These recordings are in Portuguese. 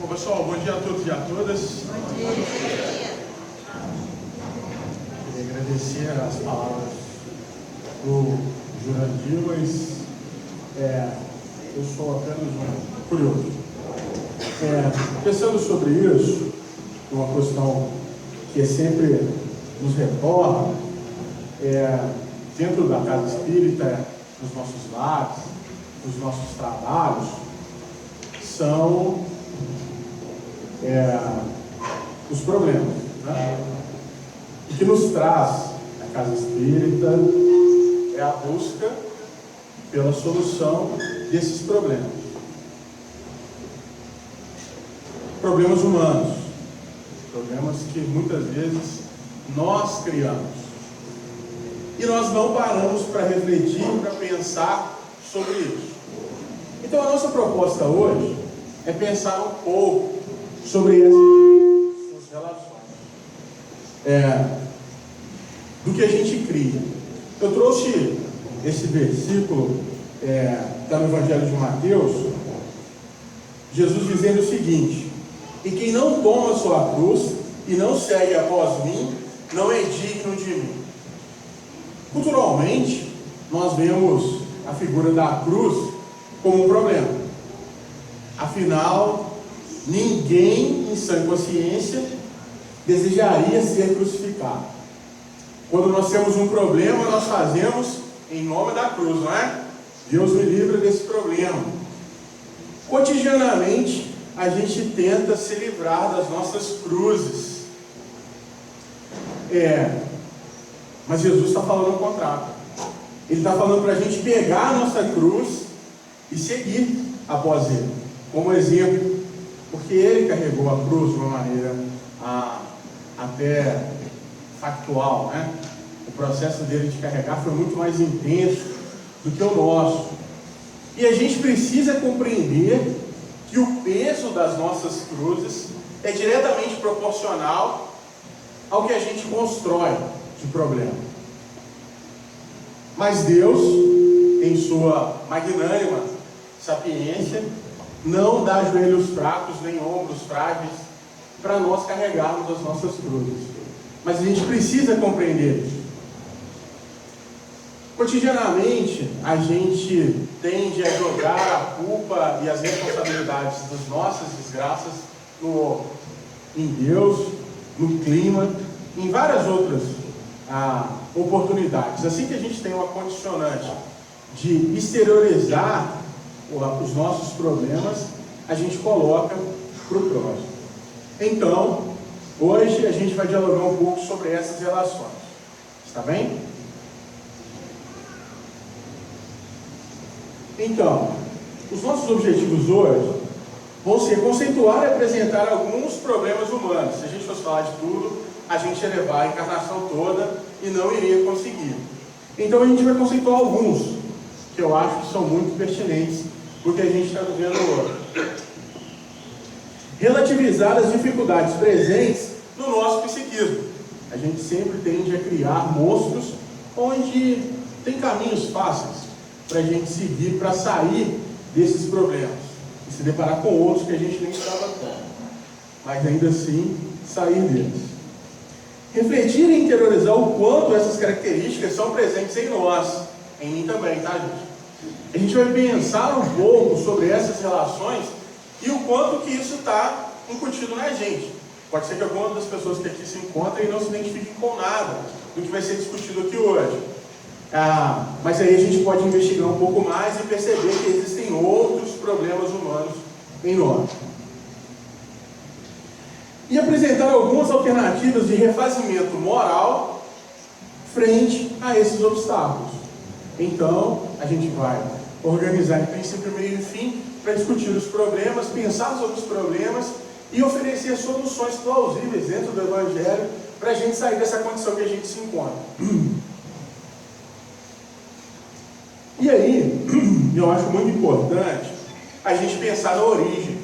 Bom, pessoal, bom dia a todos e a todas. Bom dia. Queria agradecer as palavras do Jurandir, mas eu sou apenas um curioso. Pensando sobre isso, uma questão que sempre nos retorna, dentro da casa espírita, nos nossos lares, nos nossos trabalhos, são os problemas, né? O que nos traz a casa espírita é a busca pela solução desses problemas. Problemas humanos, problemas que muitas vezes nós criamos. E nós não paramos para refletir, para pensar sobre isso. Então a nossa proposta hoje é pensar um pouco sobre essas relações. Do que a gente cria. Eu trouxe esse versículo, está no Evangelho de Mateus, Jesus dizendo o seguinte: e quem não toma sua cruz e não segue após mim, não é digno de mim. Culturalmente, nós vemos a figura da cruz como um problema. Afinal, ninguém em sã consciência desejaria ser crucificado. Quando nós temos um problema, nós fazemos em nome da cruz, não é? Deus me livra desse problema. Cotidianamente, a gente tenta se livrar das nossas cruzes. Mas Jesus está falando o contrário. Ele está falando para a gente pegar a nossa cruz e seguir após Ele, como exemplo, porque Ele carregou a cruz de uma maneira até factual, né? O processo dele de carregar foi muito mais intenso do que o nosso. E a gente precisa compreender que o peso das nossas cruzes é diretamente proporcional ao que a gente constrói de problema. Mas Deus, em sua magnânima sapiência, não dá joelhos fracos nem ombros frágeis para nós carregarmos as nossas cruzes. Mas a gente precisa compreender isso. Cotidianamente, a gente tende a jogar a culpa e as responsabilidades das nossas desgraças em Deus, no clima, em várias outras oportunidades. Assim que a gente tem uma condicionante de exteriorizar os nossos problemas, a gente coloca para o próximo. Então, hoje a gente vai dialogar um pouco sobre essas relações. Está bem? Então, os nossos objetivos hoje vão ser conceituar e apresentar alguns problemas humanos. Se a gente fosse falar de tudo, a gente ia levar a encarnação toda e não iria conseguir. Então a gente vai conceituar alguns, que eu acho que são muito pertinentes, porque a gente está vivendo hoje. Relativizar as dificuldades presentes no nosso psiquismo. A gente sempre tende a criar monstros onde tem caminhos fáceis para a gente seguir, para sair desses problemas e se deparar com outros que a gente nem estava tendo, mas ainda assim sair deles. Refletir e interiorizar o quanto essas características são presentes em nós, em mim também, tá, gente? A gente vai pensar um pouco sobre essas relações e o quanto que isso está incutido na gente. Pode ser que algumas das pessoas que aqui se encontrem não se identifiquem com nada do que vai ser discutido aqui hoje. Mas aí a gente pode investigar um pouco mais e perceber que existem outros problemas humanos em nós. E apresentar algumas alternativas de refazimento moral frente a esses obstáculos. Então, a gente vai organizar em princípio, meio e fim para discutir os problemas, pensar sobre os problemas e oferecer soluções plausíveis dentro do Evangelho para a gente sair dessa condição que a gente se encontra. E aí, eu acho muito importante a gente pensar na origem.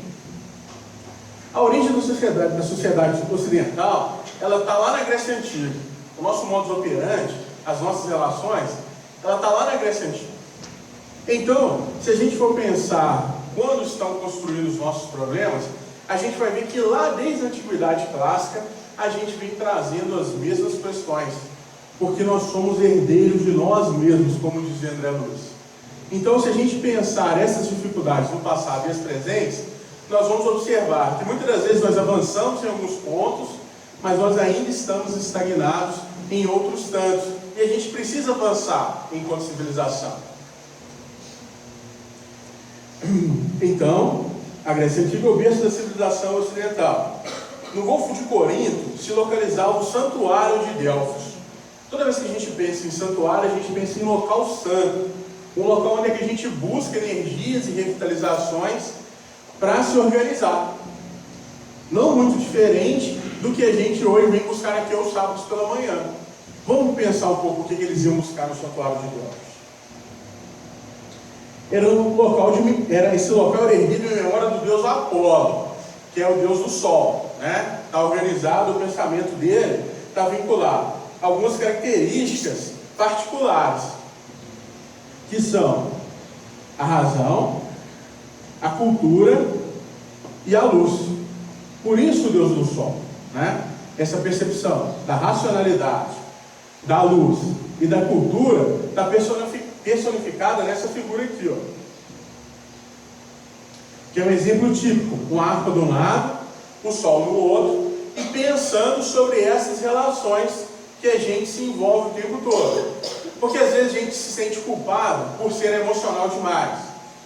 A origem da sociedade ocidental, ela está lá na Grécia Antiga. O nosso modus operandi, as nossas relações, ela está lá na Grécia Antiga. Então, se a gente for pensar quando estão construindo os nossos problemas, a gente vai ver que lá desde a antiguidade clássica, a gente vem trazendo as mesmas questões, porque nós somos herdeiros de nós mesmos, como dizia André Luiz. Então, se a gente pensar essas dificuldades no passado e as presentes, nós vamos observar que muitas das vezes nós avançamos em alguns pontos, mas nós ainda estamos estagnados em outros tantos, e a gente precisa avançar enquanto civilização. Então, a Grécia Antiga é o berço da civilização ocidental. No Golfo de Corinto se localizava o santuário de Delfos. Toda vez que a gente pensa em santuário, a gente pensa em local santo, um local onde é que a gente busca energias e revitalizações para se organizar. Não muito diferente do que a gente hoje vem buscar aqui aos sábados pela manhã. Vamos pensar um pouco o que eles iam buscar no santuário de Delfos. Esse local era erguido em memória do deus Apolo, que é o deus do sol, né? Está organizado, o pensamento dele está vinculado a algumas características particulares, que são a razão, a cultura e a luz. Por isso o deus do sol, né? Essa percepção da racionalidade, da luz e da cultura está personificada nessa figura aqui, ó, que é um exemplo típico, com a harpa de um lado, o sol no outro, e pensando sobre essas relações que a gente se envolve o tempo todo. Porque às vezes a gente se sente culpado por ser emocional demais,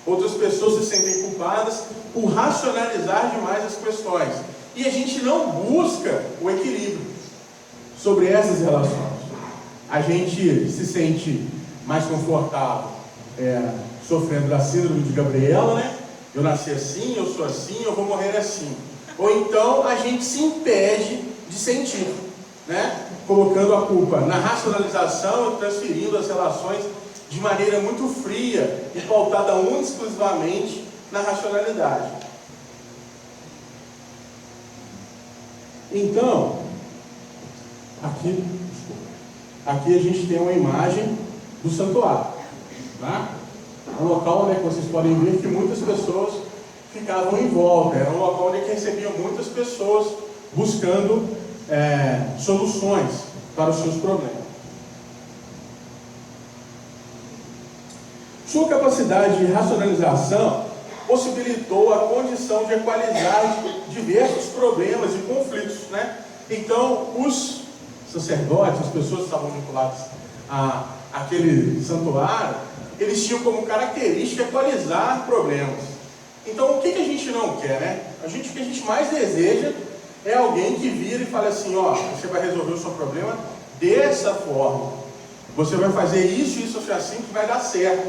outras pessoas se sentem culpadas por racionalizar demais as questões, e a gente não busca o equilíbrio sobre essas relações. A gente se sente mais confortável sofrendo da síndrome de Gabriela, né? Eu nasci assim, eu sou assim, eu vou morrer assim. Ou então a gente se impede de sentir, né? Colocando a culpa na racionalização e transferindo as relações de maneira muito fria e pautada única e exclusivamente na racionalidade. Então, aqui a gente tem uma imagem do santuário, tá? Um local onde vocês podem ver que muitas pessoas ficavam em volta. Era um local onde recebiam muitas pessoas buscando soluções para os seus problemas. Sua capacidade de racionalização possibilitou a condição de equalizar diversos problemas e conflitos, né? Então, os sacerdotes, as pessoas que estavam vinculadas àquele santuário, eles tinham como característica equalizar problemas. Então, o que a gente não quer, né? O que a gente mais deseja é alguém que vira e fala assim, ó, você vai resolver o seu problema dessa forma. Você vai fazer isso e isso assim que vai dar certo.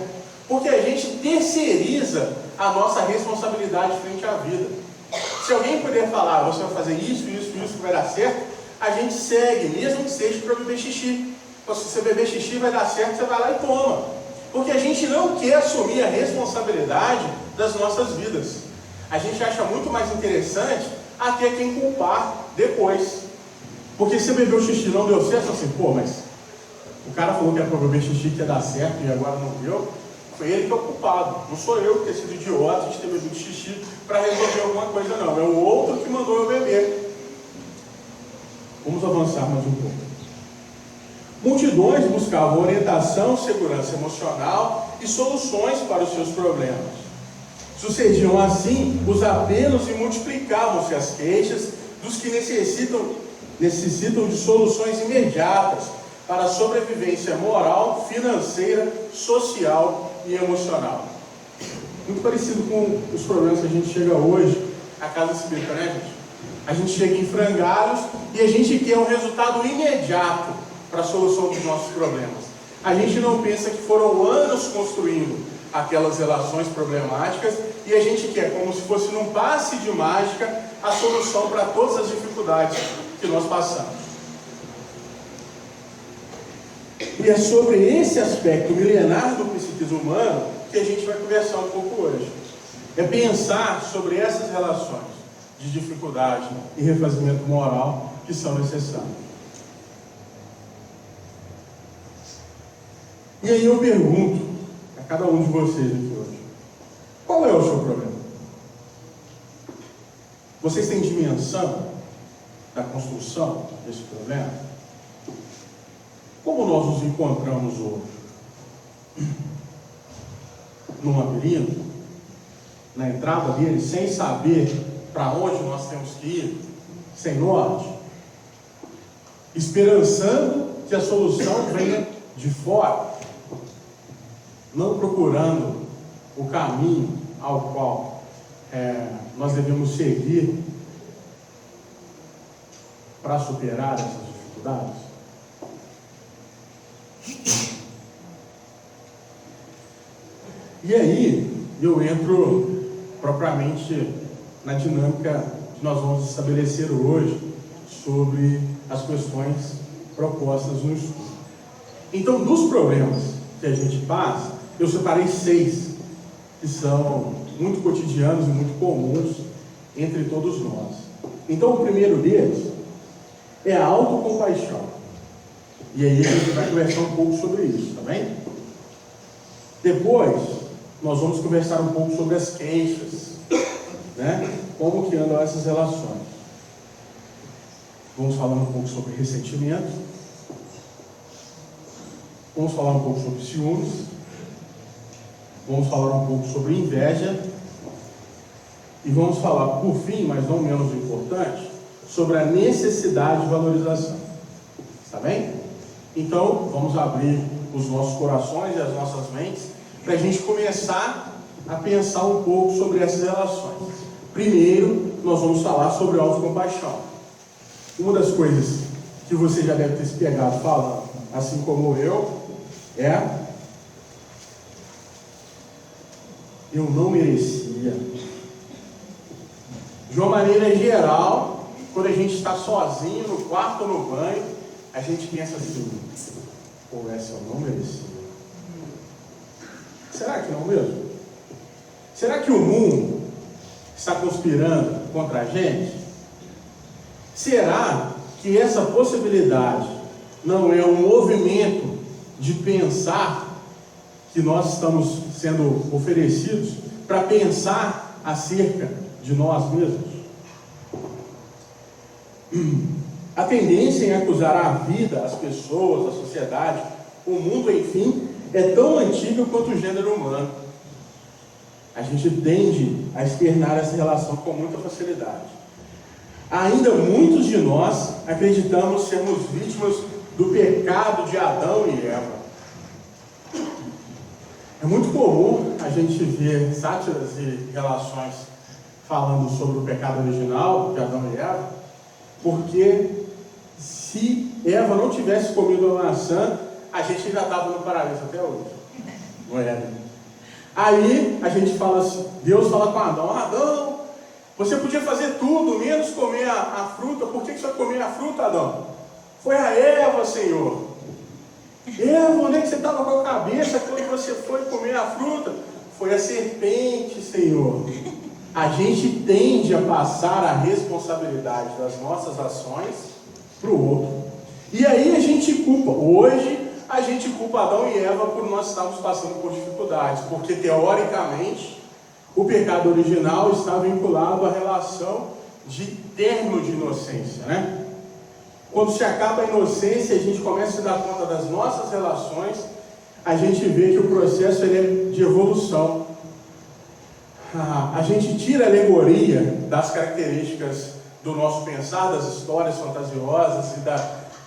Porque a gente terceiriza a nossa responsabilidade frente à vida. Se alguém puder falar, você vai fazer isso, isso e isso que vai dar certo, a gente segue, mesmo que seja para beber xixi. Então, se você beber xixi vai dar certo, você vai lá e toma. Porque a gente não quer assumir a responsabilidade das nossas vidas. A gente acha muito mais interessante até quem culpar depois. Porque se bebeu xixi e não deu certo, assim, pô, mas o cara falou que era para beber xixi que ia dar certo e agora não deu. Foi ele que é o culpado. Não sou eu que ter sido idiota de ter bebido xixi para resolver alguma coisa, não. É o outro que mandou eu beber. Vamos avançar mais um pouco. Multidões buscavam orientação, segurança emocional e soluções para os seus problemas. Sucediam assim os apelos e multiplicavam-se as queixas dos que necessitam de soluções imediatas para a sobrevivência moral, financeira, social e emocional. Muito parecido com os problemas que a gente chega hoje à Casa Espírita, né, gente? A gente chega em frangalhos e a gente quer um resultado imediato para a solução dos nossos problemas. A gente não pensa que foram anos construindo aquelas relações problemáticas e a gente quer, como se fosse num passe de mágica, a solução para todas as dificuldades que nós passamos. E é sobre esse aspecto milenar do psiquismo humano que a gente vai conversar um pouco hoje. É pensar sobre essas relações de dificuldade e refazimento moral que são necessários. E aí eu pergunto a cada um de vocês aqui hoje, qual é o seu problema? Vocês têm dimensão da construção desse problema? Como nós nos encontramos hoje? Num labirinto, na entrada dele, sem saber para onde nós temos que ir, sem norte, esperançando que a solução venha de fora, não procurando o caminho ao qual nós devemos seguir para superar essas dificuldades. E aí eu entro propriamente na dinâmica que nós vamos estabelecer hoje sobre as questões propostas no estudo. Então, dos problemas que a gente passa, eu separei 6 que são muito cotidianos e muito comuns entre todos nós. Então, o primeiro deles é a autocompaixão. E aí a gente vai conversar um pouco sobre isso, tá bem? Depois, nós vamos conversar um pouco sobre as queixas, né? Como que andam essas relações. Vamos falar um pouco sobre ressentimento. Vamos falar um pouco sobre ciúmes. Vamos falar um pouco sobre inveja. E vamos falar, por fim, mas não menos importante, sobre a necessidade de valorização. Está bem? Então, vamos abrir os nossos corações e as nossas mentes para a gente começar a pensar um pouco sobre essas relações. Primeiro, nós vamos falar sobre autocompaixão. Uma das coisas que você já deve ter se pegado falando, assim como eu não merecia. De uma maneira geral, quando a gente está sozinho no quarto ou no banho, a gente pensa assim: pô, essa eu não merecia. Será que não mesmo? Será que o mundo está conspirando contra a gente? Será que essa possibilidade não é um movimento de pensar que nós estamos sendo oferecidos para pensar acerca de nós mesmos? A tendência em acusar a vida, as pessoas, a sociedade, o mundo, enfim, é tão antiga quanto o gênero humano. A gente tende a externar essa relação com muita facilidade. Ainda muitos de nós acreditamos sermos vítimas do pecado de Adão e Eva. É muito comum a gente ver sátiras e relações falando sobre o pecado original de Adão e Eva, porque se Eva não tivesse comido a maçã, a gente já estava no paraíso até hoje. Não é? Aí a gente fala assim, Deus fala com Adão: Adão, você podia fazer tudo, menos comer a fruta. Por que você vai comer a fruta, Adão? Foi a Eva, Senhor. Eva, onde é que você estava com a cabeça quando você foi comer a fruta? Foi a serpente, Senhor. A gente tende a passar a responsabilidade das nossas ações para o outro. E aí a gente culpa. Hoje a gente culpa Adão e Eva por nós estarmos passando por dificuldades, porque teoricamente o pecado original está vinculado à relação de término de inocência, né? Quando se acaba a inocência, a gente começa a se dar conta das nossas relações, a gente vê que o processo ele é de evolução. A gente tira a alegoria das características do nosso pensar, das histórias fantasiosas,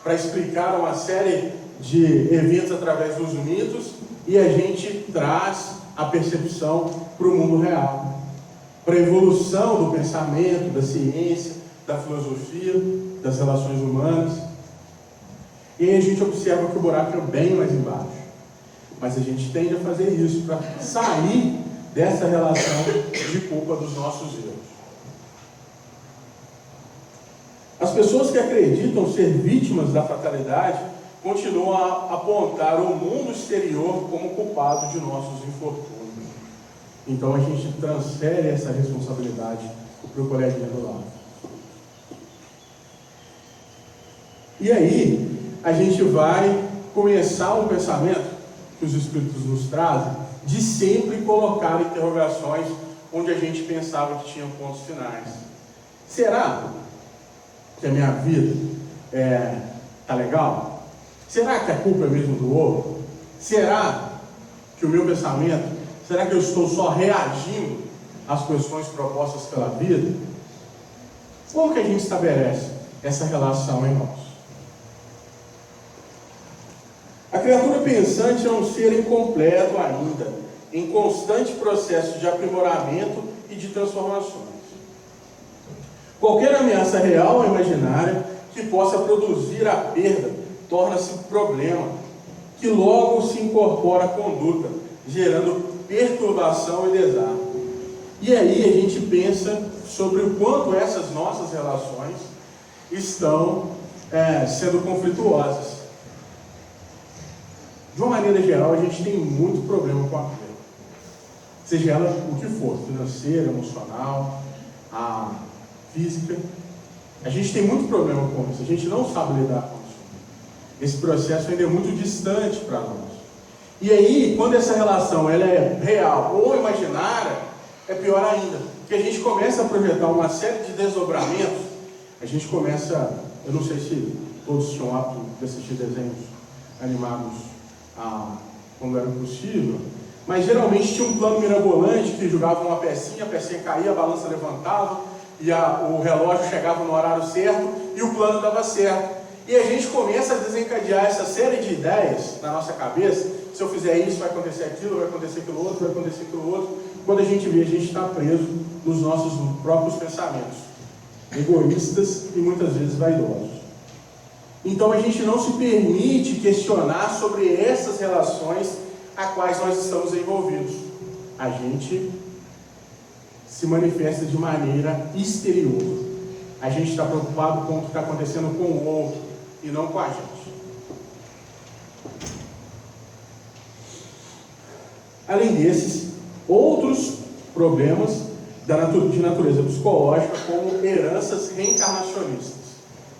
para explicar uma série de eventos através dos mitos, e a gente traz a percepção para o mundo real, para a evolução do pensamento, da ciência, da filosofia, das relações humanas. E aí a gente observa que o buraco é bem mais embaixo, mas a gente tende a fazer isso para sair dessa relação de culpa dos nossos erros. As pessoas que acreditam ser vítimas da fatalidade continuam a apontar o mundo exterior como culpado de nossos infortúnios. Então a gente transfere essa responsabilidade para o coleguinha do lado. E aí a gente vai começar um pensamento que os Espíritos nos trazem, de sempre colocar interrogações onde a gente pensava que tinham pontos finais. será que a minha vida está legal? Será que a culpa é mesmo do outro? Será que o meu pensamento, será que eu estou só reagindo às questões propostas pela vida? Como que a gente estabelece essa relação em nós? A criatura pensante é um ser incompleto ainda, em constante processo de aprimoramento e de transformações. Qualquer ameaça real ou imaginária que possa produzir a perda torna-se problema, que logo se incorpora à conduta, gerando perturbação e desarme. E aí a gente pensa sobre o quanto essas nossas relações estão sendo conflituosas. De uma maneira geral, a gente tem muito problema com a perda. Seja ela o que for, financeira, emocional, a física. A gente tem muito problema com isso, a gente não sabe lidar com isso. Esse processo ainda é muito distante para nós. E aí, quando essa relação ela é real ou imaginária, é pior ainda. Porque a gente começa a projetar uma série de desdobramentos. A gente começa, eu não sei se todos tinham hábito de assistir desenhos animados quando era possível, mas geralmente tinha um plano mirabolante que jogava uma pecinha, a pecinha caía, a balança levantava, e o relógio chegava no horário certo, e o plano dava certo. E a gente começa a desencadear essa série de ideias na nossa cabeça. Se eu fizer isso, vai acontecer aquilo, vai acontecer aquilo outro, vai acontecer aquilo outro. Quando a gente vê, a gente está preso nos nossos próprios pensamentos, egoístas e muitas vezes vaidosos. Então a gente não se permite questionar sobre essas relações a quais nós estamos envolvidos. A gente se manifesta de maneira exterior. A gente está preocupado com o que está acontecendo com o outro e não com a gente. Além desses, outros problemas de natureza psicológica, como heranças reencarnacionistas.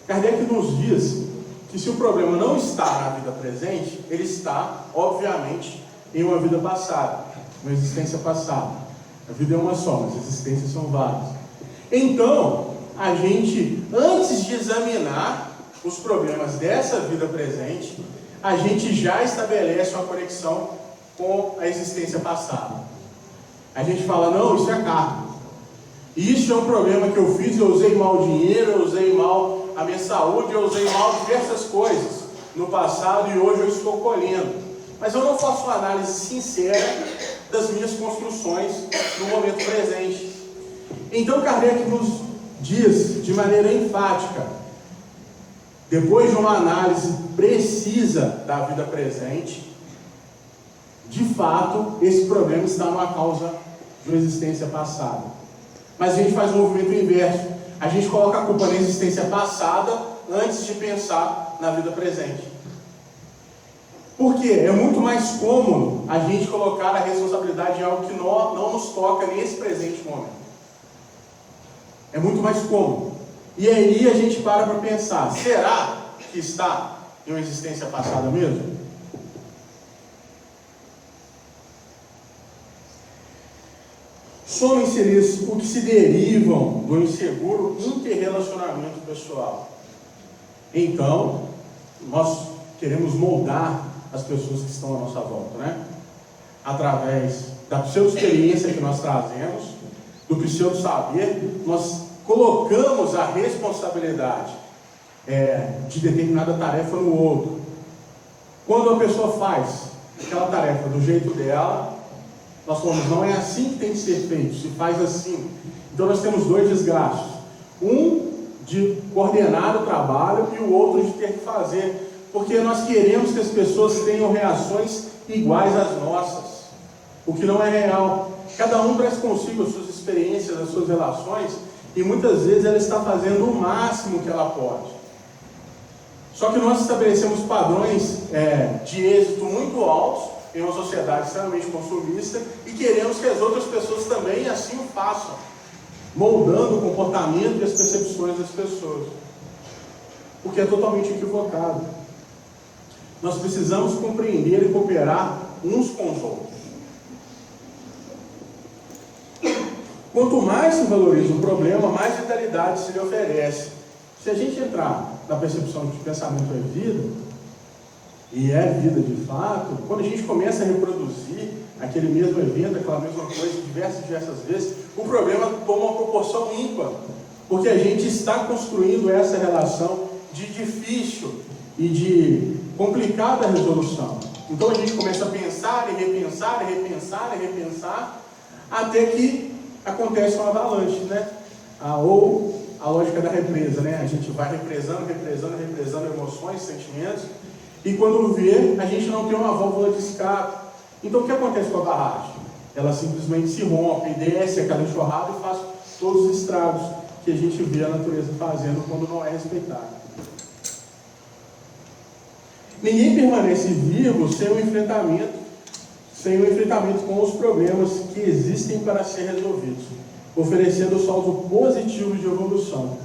Kardec nos diz que se o problema não está na vida presente, ele está, obviamente, em uma vida passada, uma existência passada. A vida é uma só, mas as existências são várias. Então, a gente, antes de examinar os problemas dessa vida presente, a gente já estabelece uma conexão com a existência passada. A gente fala, não, isso é karma. Isso é um problema que eu fiz, eu usei mal o dinheiro, eu usei mal a minha saúde, eu usei mal diversas coisas no passado e hoje eu estou colhendo. Mas eu não faço uma análise sincera das minhas construções no momento presente. Então Kardec nos diz de maneira enfática, depois de uma análise precisa da vida presente, de fato, esse problema está numa causa de uma existência passada. Mas a gente faz um movimento inverso. A gente coloca a culpa na existência passada antes de pensar na vida presente. Por quê? É muito mais cômodo a gente colocar a responsabilidade em algo que não nos toca nesse presente momento. É muito mais cômodo. E aí a gente para pensar, será que está em uma existência passada mesmo? Somem-se eles o que se derivam do inseguro interrelacionamento pessoal. Então, nós queremos moldar as pessoas que estão à nossa volta, né? Através da pseudo-experiência que nós trazemos, do pseudo-saber, nós colocamos a responsabilidade de determinada tarefa no outro. Quando a pessoa faz aquela tarefa do jeito dela, nós falamos, não é assim que tem que ser feito, se faz assim. Então nós temos dois desgastes. Um de coordenar o trabalho e o outro de ter que fazer. Porque nós queremos que as pessoas tenham reações iguais às nossas. O que não é real. Cada um traz consigo as suas experiências, as suas relações, e muitas vezes ela está fazendo o máximo que ela pode. Só que nós estabelecemos padrões de êxito muito altos em uma sociedade extremamente consumista e queremos que as outras pessoas também assim o façam, moldando o comportamento e as percepções das pessoas, o que é totalmente equivocado. Nós precisamos compreender e cooperar uns com os outros. Quanto mais se valoriza o problema, mais vitalidade se lhe oferece. Se a gente entrar na percepção de que pensamento é vida, e é vida de fato, quando a gente começa a reproduzir aquele mesmo evento, aquela mesma coisa, diversas vezes, o problema toma uma proporção ímpar, porque a gente está construindo essa relação de difícil e de complicada resolução. Então a gente começa a pensar e repensar, e repensar, e repensar, até que acontece uma avalanche, né? Ou a lógica da represa, né? A gente vai represando emoções, sentimentos, e quando vê, a gente não tem uma válvula de escape. Então o que acontece com a barragem? Ela simplesmente se rompe, desce aquela enxurrada e faz todos os estragos que a gente vê a natureza fazendo quando não é respeitada. Ninguém permanece vivo sem o enfrentamento com os problemas que existem para ser resolvidos, oferecendo o saldo positivo de evolução.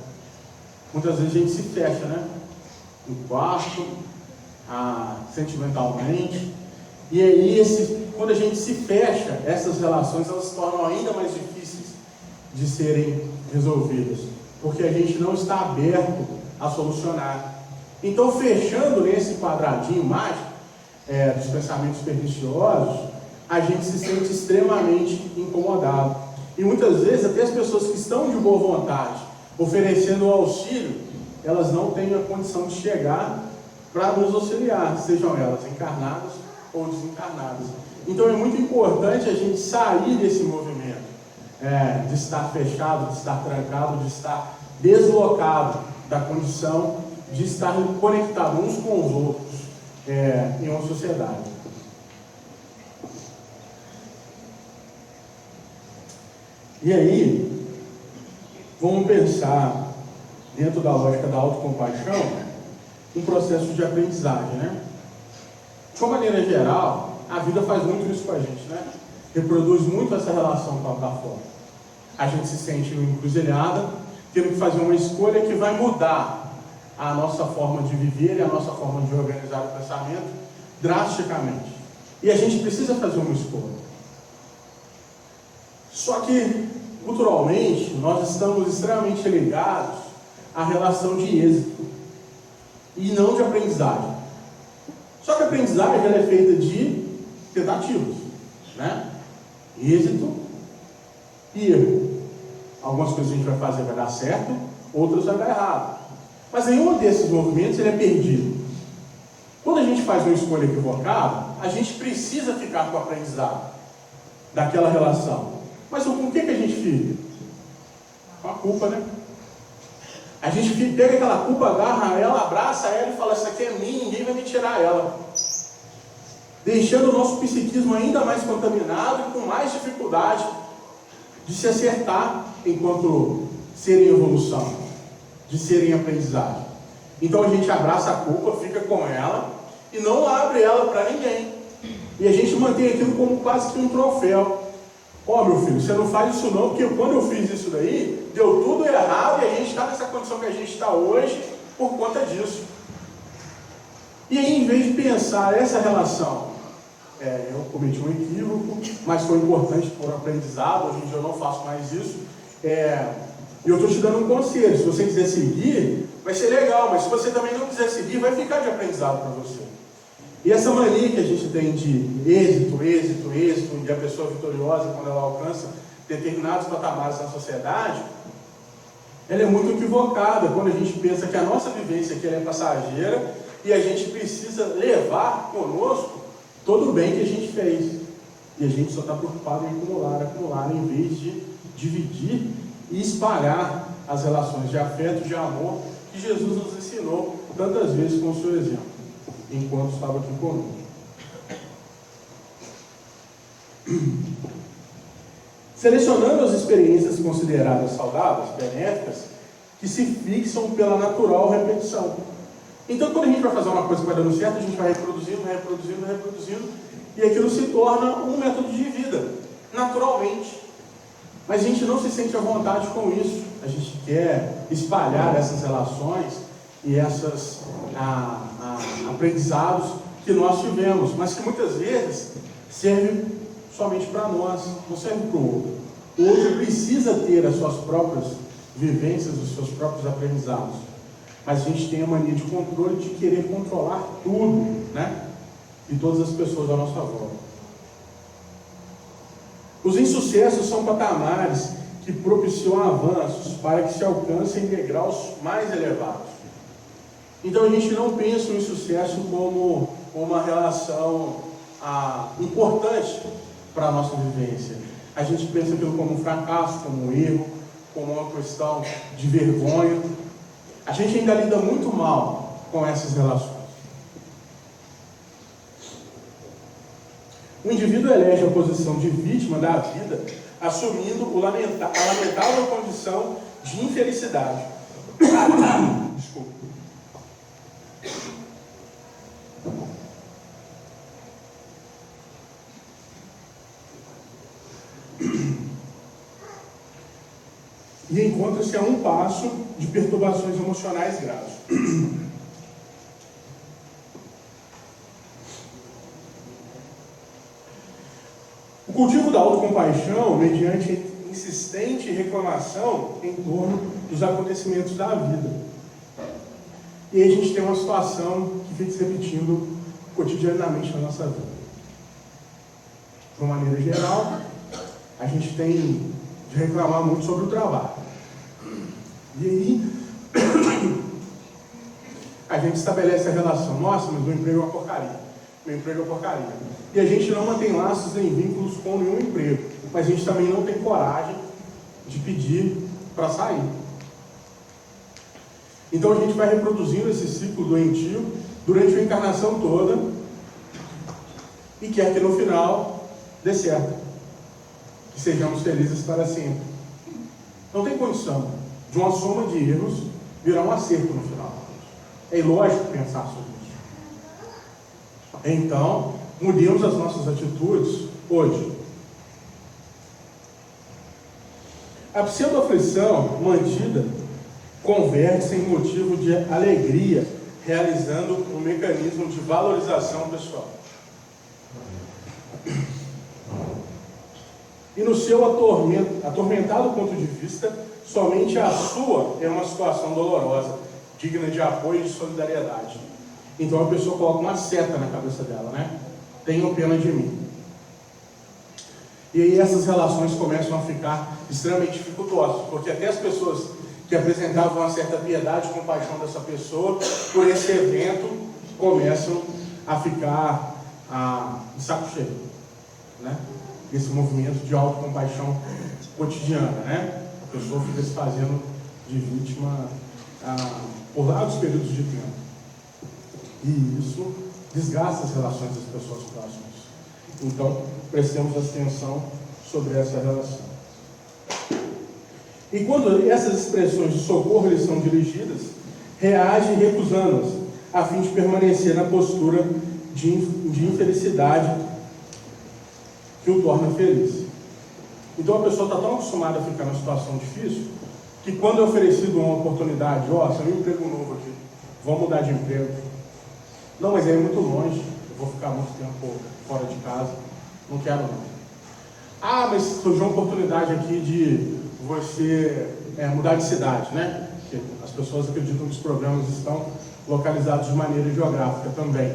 Muitas vezes a gente se fecha, né? No quarto, sentimentalmente, e aí quando a gente se fecha, essas relações elas se tornam ainda mais difíceis de serem resolvidas, porque a gente não está aberto a solucionar. Então, fechando nesse quadradinho mágico dos pensamentos perniciosos, a gente se sente extremamente incomodado. E muitas vezes, até as pessoas que estão de boa vontade, oferecendo o auxílio, elas não têm a condição de chegar para nos auxiliar, sejam elas encarnadas ou desencarnadas. Então, é muito importante a gente sair desse movimento, de estar fechado, de estar trancado, de estar deslocado da condição de estar conectados uns com os outros em uma sociedade. E aí, vamos pensar, dentro da lógica da autocompaixão, um processo de aprendizagem, né? De uma maneira geral, a vida faz muito isso com a gente, né? Reproduz muito essa relação com a fora. A gente se sente encruzilhada, tendo que fazer uma escolha que vai mudar a nossa forma de viver e a nossa forma de organizar o pensamento drasticamente. E a gente precisa fazer uma escolha. Só que, culturalmente, nós estamos extremamente ligados à relação de êxito e não de aprendizagem. Só que a aprendizagem ela é feita de tentativas, né? Êxito e erro. Algumas coisas a gente vai fazer vai dar certo, outras vai dar errado. Mas nenhum desses movimentos ele é perdido. Quando a gente faz uma escolha equivocada, a gente precisa ficar com o aprendizado daquela relação. Mas com o que a gente fica? Com a culpa, né? A gente pega aquela culpa, agarra ela, abraça ela e fala: isso aqui é minha, ninguém vai me tirar ela. Deixando o nosso psiquismo ainda mais contaminado e com mais dificuldade de se acertar enquanto ser em evolução, de ser em aprendizagem. Então a gente abraça a culpa, fica com ela e não abre ela para ninguém. E a gente mantém aquilo como quase que um troféu. Ó, meu filho, você não faz isso não, porque quando eu fiz isso daí, deu tudo errado e a gente está nessa condição que a gente está hoje por conta disso. E aí, em vez de pensar essa relação, eu cometi um equívoco, mas foi importante por aprendizado, hoje em dia eu não faço mais isso, e eu estou te dando um conselho: se você quiser seguir, vai ser legal, mas se você também não quiser seguir, vai ficar de aprendizado para você. E essa mania que a gente tem de êxito, e a pessoa vitoriosa quando ela alcança determinados patamares na sociedade, ela é muito equivocada quando a gente pensa que a nossa vivência aqui é passageira e a gente precisa levar conosco todo o bem que a gente fez. E a gente só está preocupado em acumular, em vez de dividir e espalhar as relações de afeto, de amor, que Jesus nos ensinou tantas vezes com o seu exemplo, enquanto estava aqui conosco. Selecionando as experiências consideradas saudáveis, benéficas, que se fixam pela natural repetição. Então, quando a gente vai fazer uma coisa que vai dando certo, a gente vai reproduzindo, e aquilo se torna um método de vida, naturalmente. Mas a gente não se sente à vontade com isso. A gente quer espalhar essas relações e esses aprendizados que nós tivemos, mas que muitas vezes servem somente para nós, não serve para o outro. O outro precisa ter as suas próprias vivências, os seus próprios aprendizados. Mas a gente tem a mania de controle, de querer controlar tudo, né? E todas as pessoas à nossa volta. Os insucessos são patamares que propiciam avanços para que se alcancem degraus mais elevados. Então a gente não pensa o insucesso como uma relação importante para a nossa vivência. A gente pensa aquilo como um fracasso, como um erro, como uma questão de vergonha. A gente ainda lida muito mal com essas relações. O indivíduo elege a posição de vítima da vida, assumindo a lamentável condição de infelicidade. Desculpa. E encontra-se a um passo de perturbações emocionais graves. O cultivo da autocompaixão, mediante insistente reclamação em torno dos acontecimentos da vida. E aí a gente tem uma situação que fica se repetindo cotidianamente na nossa vida. De uma maneira geral, a gente tem de reclamar muito sobre o trabalho. E aí, a gente estabelece a relação. Nossa, mas meu emprego é uma porcaria. Meu emprego é uma porcaria. E a gente não mantém laços nem vínculos com nenhum emprego. Mas a gente também não tem coragem de pedir para sair. Então a gente vai reproduzindo esse ciclo doentio durante a encarnação toda e quer que no final dê certo. Que sejamos felizes para sempre. Não tem condição de uma soma de erros virar um acerto no final. É ilógico pensar sobre isso. Então, mudemos as nossas atitudes hoje. A pseudo-aflição mantida converte-se em motivo de alegria, realizando um mecanismo de valorização pessoal. E no seu atormentado ponto de vista, somente a sua é uma situação dolorosa, digna de apoio e de solidariedade. Então a pessoa coloca uma seta na cabeça dela, né? Tenham pena de mim. E aí essas relações começam a ficar extremamente dificultosas, porque até as pessoas que apresentavam uma certa piedade e compaixão dessa pessoa, por esse evento, começam a ficar de saco cheio, né? Esse movimento de autocompaixão cotidiana, né? A pessoa fica se fazendo de vítima por largos períodos de tempo. E isso desgasta as relações das pessoas próximas. Então, prestemos atenção sobre essa relação. E quando essas expressões de socorro lhes são dirigidas, reage recusando-as, a fim de permanecer na postura de infelicidade que o torna feliz. Então a pessoa está tão acostumada a ficar numa situação difícil, que quando é oferecido uma oportunidade, você tem um emprego novo aqui, vamos mudar de emprego. Não, mas aí é muito longe, eu vou ficar muito tempo fora de casa, não quero não. Mas surgiu uma oportunidade aqui de você mudar de cidade, né? Porque as pessoas acreditam que os programas estão localizados de maneira geográfica também.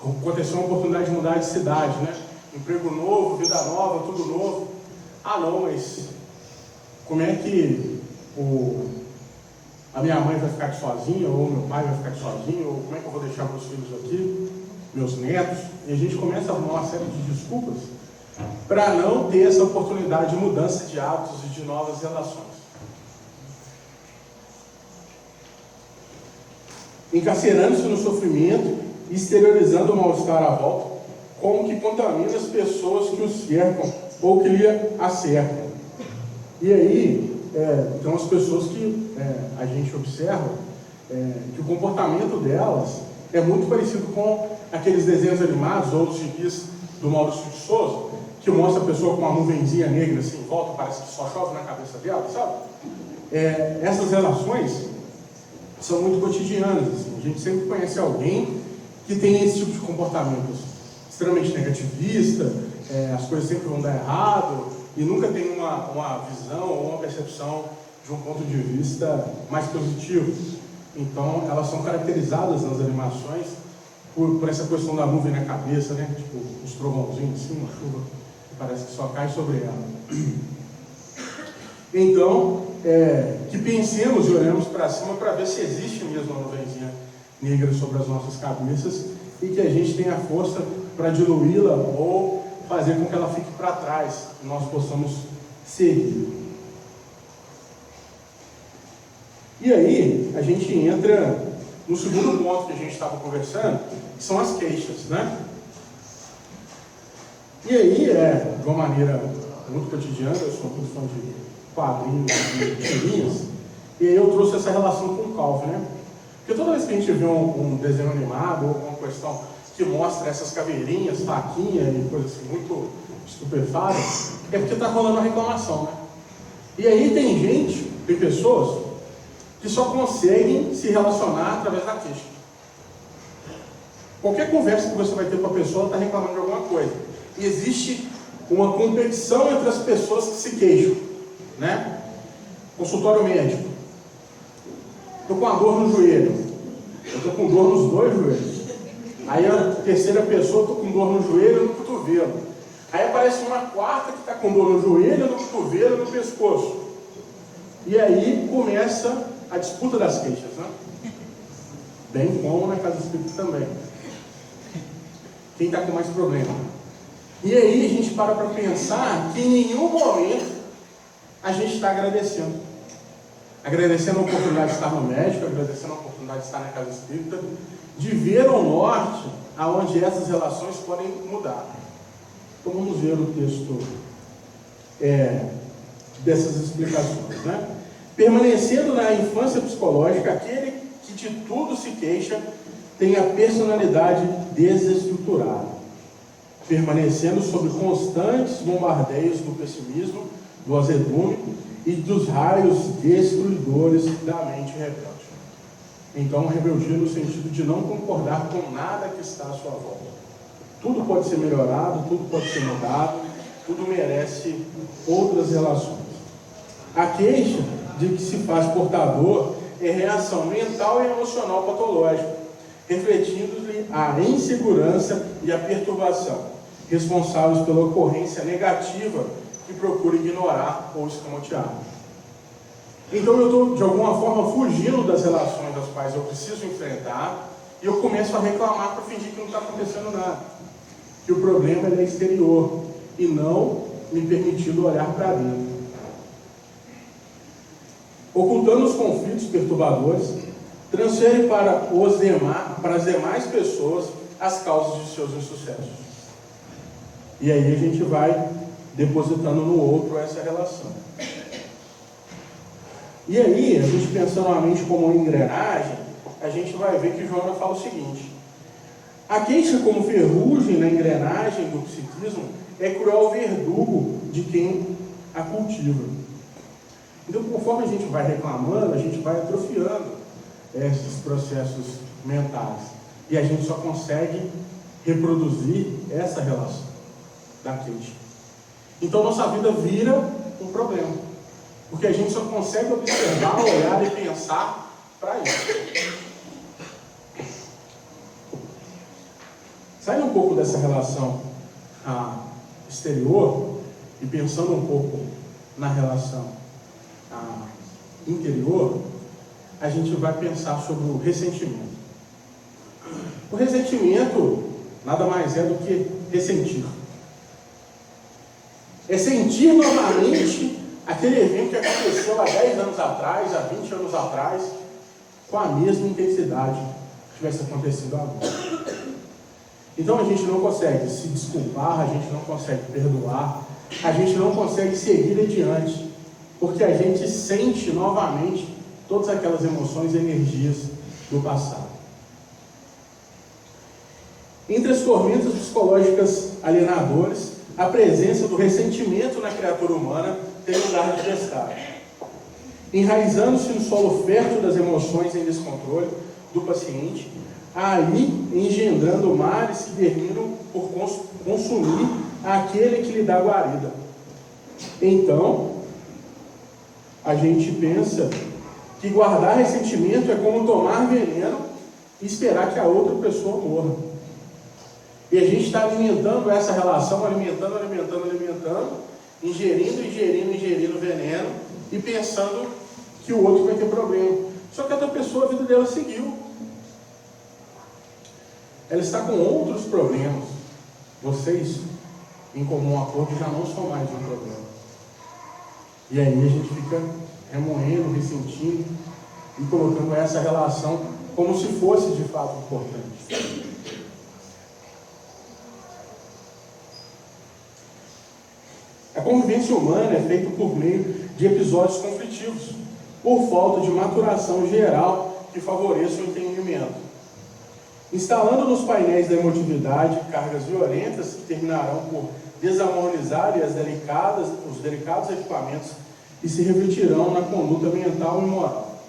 Aconteceu uma oportunidade de mudar de cidade, né? Emprego novo, vida nova, tudo novo. Não, mas como é que a minha mãe vai ficar aqui sozinha, ou meu pai vai ficar aqui sozinho, ou como é que eu vou deixar meus filhos aqui, meus netos? E a gente começa a arrumar uma série de desculpas para não ter essa oportunidade de mudança de hábitos e de novas relações. Encarcerando-se no sofrimento e exteriorizando o mal-estar à volta, como que contamina as pessoas que o cercam ou que lhe acercam. E aí, então as pessoas que a gente observa que o comportamento delas é muito parecido com aqueles desenhos animados ou os gibis do Maurício de Souza, que mostra a pessoa com uma nuvenzinha negra assim em volta, parece que só chove na cabeça dela, sabe? Essas relações são muito cotidianas, assim. A gente sempre conhece alguém que tem esse tipo de comportamento extremamente negativista, as coisas sempre vão dar errado, e nunca tem uma visão ou uma percepção de um ponto de vista mais positivo. Então, elas são caracterizadas nas animações por essa questão da nuvem na cabeça, né? Tipo, os trovãozinhos assim, uma chuva que parece que só cai sobre ela. Então, que pensemos e olhemos para cima para ver se existe mesmo uma nuvenzinha negra sobre as nossas cabeças e que a gente tenha força para diluí-la ou fazer com que ela fique para trás e nós possamos seguir. E aí, a gente entra no segundo ponto que a gente estava conversando, que são as queixas, né? E aí, de uma maneira muito cotidiana, eu sou muito fã de quadrinhos e tirinhas, e aí eu trouxe essa relação com o Calvin, né? Porque toda vez que a gente vê um desenho animado ou alguma questão que mostra essas caveirinhas, faquinha e coisas assim muito estupefadas, é porque está rolando uma reclamação, né? E aí tem pessoas que só conseguem se relacionar através da queixa. Qualquer conversa que você vai ter com a pessoa, ela está reclamando de alguma coisa. E existe uma competição entre as pessoas que se queixam, né? Consultório médico. Estou com uma dor no joelho. Eu estou com dor nos dois joelhos. Aí a terceira pessoa, estou com dor no joelho e no cotovelo. Aí aparece uma quarta que está com dor no joelho, no cotovelo e no pescoço. E aí começa a disputa das queixas, né? Bem como na casa espírita também. Quem está com mais problema? E aí a gente para pensar que em nenhum momento a gente está agradecendo. Agradecendo a oportunidade de estar no médico, agradecendo a oportunidade de estar na casa espírita, de ver o norte aonde essas relações podem mudar. Então vamos ver o texto dessas explicações, né? Permanecendo na infância psicológica, aquele que de tudo se queixa tem a personalidade desestruturada, permanecendo sob constantes bombardeios do pessimismo, do azedume e dos raios destruidores da mente rebelde. Então, rebeldia no sentido de não concordar com nada que está à sua volta. Tudo pode ser melhorado, tudo pode ser mudado, tudo merece outras relações. A queixa de que se faz portador é reação mental e emocional patológica, refletindo-lhe a insegurança e a perturbação, responsáveis pela ocorrência negativa que procura ignorar ou escamotear. Então eu estou, de alguma forma, fugindo das relações das quais eu preciso enfrentar e eu começo a reclamar para fingir que não está acontecendo nada. Que o problema é exterior e não me permitindo olhar para dentro. Ocultando os conflitos perturbadores, transfere para as demais pessoas as causas de seus insucessos. E aí a gente vai depositando no outro essa relação. E aí, a gente pensando na mente como uma engrenagem, a gente vai ver que Joana fala o seguinte: a queixa como ferrugem na engrenagem do psiquismo é cruel verdugo de quem a cultiva. Então, conforme a gente vai reclamando, a gente vai atrofiando esses processos mentais. E a gente só consegue reproduzir essa relação da queixa. Então, nossa vida vira um problema. Porque a gente só consegue observar, olhar e pensar para isso. Saindo um pouco dessa relação exterior e pensando um pouco na relação interior, a gente vai pensar sobre o ressentimento. O ressentimento nada mais é do que ressentir. É sentir novamente aquele evento que aconteceu há 10 anos atrás, há 20 anos atrás, com a mesma intensidade que tivesse acontecido agora. Então a gente não consegue se desculpar, a gente não consegue perdoar, a gente não consegue seguir adiante, porque a gente sente novamente todas aquelas emoções e energias do passado. Entre as tormentas psicológicas alienadoras, a presença do ressentimento na criatura humana tem lugar de destaque. Enraizando-se no solo fértil das emoções em descontrole do paciente, aí engendrando males que terminam por consumir aquele que lhe dá guarida. Então, a gente pensa que guardar ressentimento é como tomar veneno e esperar que a outra pessoa morra. E a gente está alimentando essa relação, alimentando, ingerindo veneno e pensando que o outro vai ter problema. Só que a outra pessoa, a vida dela seguiu. Ela está com outros problemas. Vocês, em comum acordo, já não são mais um problema. E aí a gente fica remoendo, ressentindo e colocando essa relação como se fosse de fato importante. A convivência humana é feita por meio de episódios conflitivos, por falta de maturação geral que favoreça o entendimento. Instalando nos painéis da emotividade cargas violentas que terminarão por desarmonizar os delicados equipamentos e se refletirão na conduta mental e moral.